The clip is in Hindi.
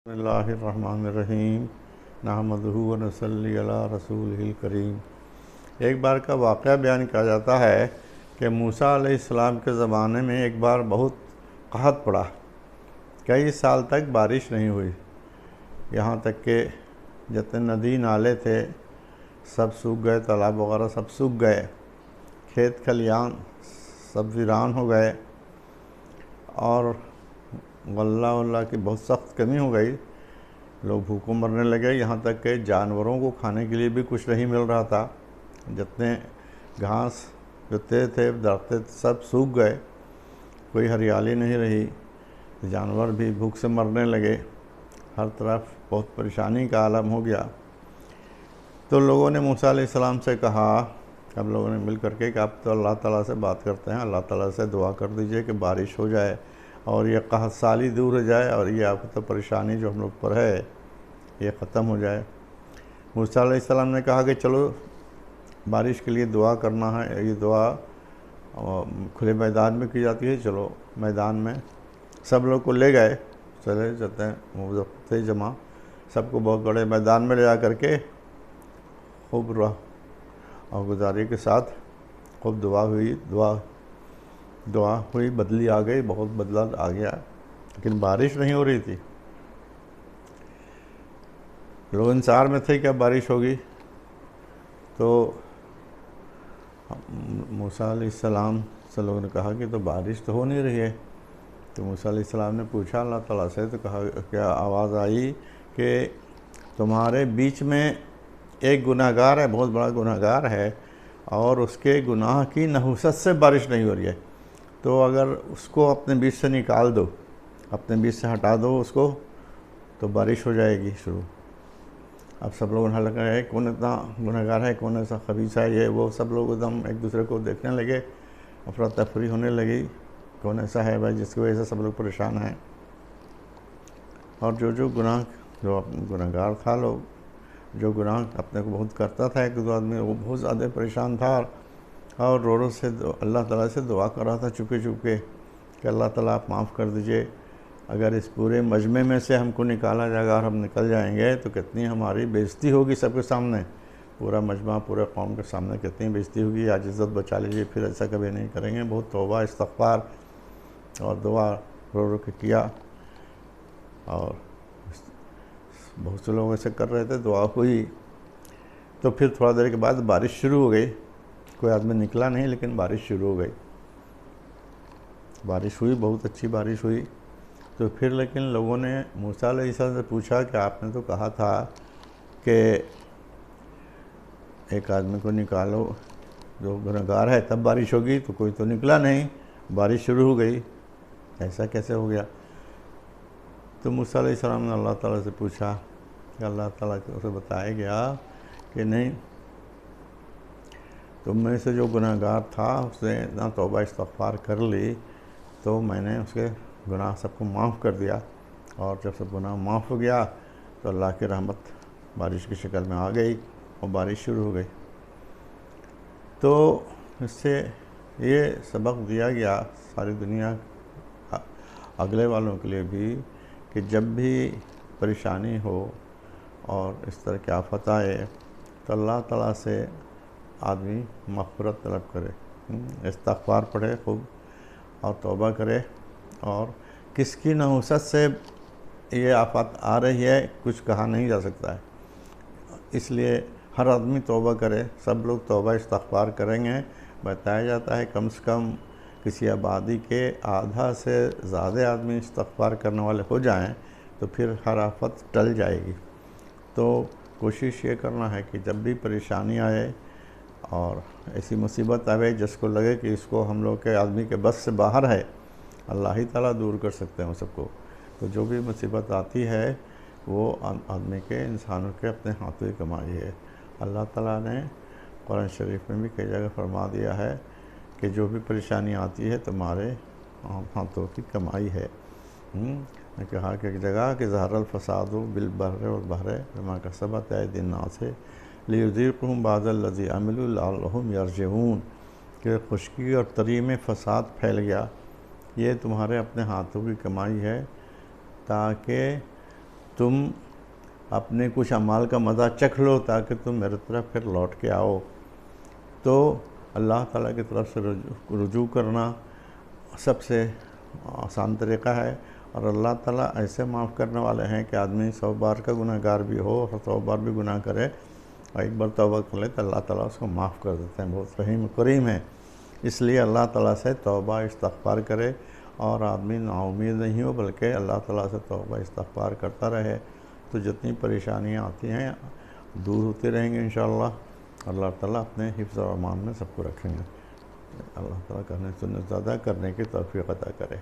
बिस्मिल्लाहिर्रहमानिर्रहीम नहमदुहु व नसल्ली अला रसूलिहिल करीम। एक बार का वाक़या बयान किया जाता है कि मूसा अलैहिस्सलाम के ज़माने में एक बार बहुत क़हत पड़ा। कई साल तक बारिश नहीं हुई। यहाँ तक कि जितने नदी नाले थे सब सूख गए, तालाब वगैरह सब सूख गए, खेत खलियान सब वीरान हो गए और गल्ला वल्ला की बहुत सख्त कमी हो गई। लोग भूखों मरने लगे। यहाँ तक कि जानवरों को खाने के लिए भी कुछ नहीं मिल रहा था। जितने घास जुते थे दरख्त सब सूख गए, कोई हरियाली नहीं रही। जानवर भी भूख से मरने लगे। हर तरफ बहुत परेशानी का आलम हो गया। तो लोगों ने मूसा अलैहिस्सलाम से कहा, हम लोगों ने मिल करके कि आप तो अल्लाह ताला से बात करते हैं, अल्लाह ताला से दुआ कर दीजिए कि बारिश हो जाए और ये क़हत साली दूर हो जाए और ये आपको तो परेशानी जो हम लोग पर है ये ख़त्म हो जाए। मूसा अलैहिस्सलाम ने कहा कि चलो बारिश के लिए दुआ करना है। ये दुआ खुले मैदान में की जाती है। चलो मैदान में सब लोग को ले गए, चले जाते हैं वो थे जमा, सबको बहुत बड़े मैदान में ले जा करके खूब और गुजारी के साथ खूब दुआ हुई, बदली आ गई, बहुत बदला आ गया, लेकिन बारिश नहीं हो रही थी। लोग इंतज़ार में थे क्या बारिश होगी। तो मूसा अलैहिस्सलाम से लोगों ने कहा कि तो बारिश तो हो नहीं रही है। तो मूसा अलैहिस्सलाम ने पूछा अल्लाह ताला से, तो कहा क्या आवाज़ आई कि तुम्हारे बीच में एक गुनाहगार है, बहुत बड़ा गुनाहगार है और उसके गुनाह की नहुसत से बारिश नहीं हो रही है। तो अगर उसको अपने बीच से निकाल दो, अपने बीच से हटा दो उसको, तो बारिश हो जाएगी शुरू। अब सब लोग हल्ला कर रहे, कौन इतना गुनहगार है, कौन ऐसा खबीसा है, ये वो, सब लोग एकदम एक दूसरे को देखने लगे, अफरा तफरी होने लगी, कौन ऐसा है भाई जिसकी वजह से सब लोग परेशान हैं। और जो गुनहगार था, लोग जो गुनाह अपने को बहुत करता था, एक दो आदमी, वो बहुत ज़्यादा परेशान था और रो रो से अल्लाह ताला से दुआ कर रहा था चुपके चुपके कि अल्लाह ताला आप माफ़ कर दीजिए। अगर इस पूरे मजमे में से हमको निकाला जाएगा और हम निकल जाएंगे तो कितनी हमारी बेइज्जती होगी सबके सामने, पूरा मजमा पूरे कौम के सामने कितनी बेइज्जती होगी। आज इज़्ज़त बचा लीजिए, फिर ऐसा कभी नहीं करेंगे। बहुत तौबा इस्तग़फ़ार और दुआ रो रो के किया और बहुत से लोग ऐसे कर रहे थे। दुआ हुई तो फिर थोड़ा देर के बाद बारिश शुरू हो गई। कोई आदमी निकला नहीं, लेकिन बारिश शुरू हो गई। बारिश हुई, बहुत अच्छी बारिश हुई। तो फिर लेकिन लोगों ने मूसा अलैहिस्सलाम से पूछा कि आपने तो कहा था कि एक आदमी को निकालो जो गुनहगार है तब बारिश होगी, तो कोई तो निकला नहीं, बारिश शुरू हो गई, ऐसा कैसे हो गया। तो मूसा अलैहिस्सलाम ने अल्लाह ताला से पूछा कि अल्लाह ताला से बताया गया कि नहीं, तुम में से जो गुनहगार था उसने ना तौबा इस्तग़फ़ार कर ली तो मैंने उसके गुनाह सबको माफ़ कर दिया। और जब सब गुनाह माफ़ हो गया तो अल्लाह की रहमत बारिश की शक्ल में आ गई और बारिश शुरू हो गई। तो इससे ये सबक दिया गया सारी दुनिया अगले वालों के लिए भी कि जब भी परेशानी हो और इस तरह की आफत आए तो अल्लाह ताला से आदमी मग़फ़िरत तलब करे, इस्तग़फ़ार पढ़े खूब और तौबा करे। और किसकी नहुसत से ये आफत आ रही है कुछ कहा नहीं जा सकता है, इसलिए हर आदमी तौबा करे। सब लोग तौबा इस्तग़फ़ार करेंगे। बताया जाता है कम से कम किसी आबादी के आधा से ज़्यादा आदमी इस्तग़फ़ार करने वाले हो जाएं तो फिर हर आफत टल जाएगी। तो कोशिश ये करना है कि जब भी परेशानी आए और ऐसी मुसीबत आए जिसको लगे कि इसको हम लोग के आदमी के बस से बाहर है, अल्लाह ही ताला दूर कर सकते हैं सबको। तो जो भी मुसीबत आती है वो आदमी के, इंसानों के अपने हाथों की कमाई है। अल्लाह ताला ने कुरान शरीफ में भी कई जगह फरमा दिया है कि जो भी परेशानी आती है तुम्हारे हाथों की कमाई है। ने कहा कि एक जगह कि ज़हरल फ़सादु बिल बर्रि वल बहरि बिमा कसबत अयदीन नास लियुज़ीक़हुम बाज़ल लज़ी अमिलू लअल्लहुम यरजिऊन, कि खुशकी और तरी में फ़साद फैल गया, ये तुम्हारे अपने हाथों की कमाई है ताकि तुम अपने कुछ अमाल का मज़ा चख लो ताकि तुम मेरे तरफ फिर लौट के आओ। तो अल्लाह ताला की तरफ से रुजू करना सबसे आसान तरीक़ा है। और अल्लाह ताला ऐसे माफ़ करने वाले हैं कि आदमी 100 बार का गुनहगार भी हो और 100 बार भी गुनाह करे और एक बार तौबा कर ले तो अल्लाह ताला उसको माफ़ कर देते हैं। बहुत रहीम करीम है। इसलिए अल्लाह ताला से तौबा इस्तग़फ़ार करे और आदमी नाउम्मीद नहीं हो बल्कि अल्लाह ताला से तौबा इस्तग़फ़ार करता रहे तो जितनी परेशानियाँ आती हैं दूर होती रहेंगी इंशाअल्लाह। अल्लाह ताला अपने हिफ्ज़ और अमान में सबको रखेंगे। अल्लाह ताला करने सुन्नत ज़्यादा करने की तौफ़ीक़ अता करे।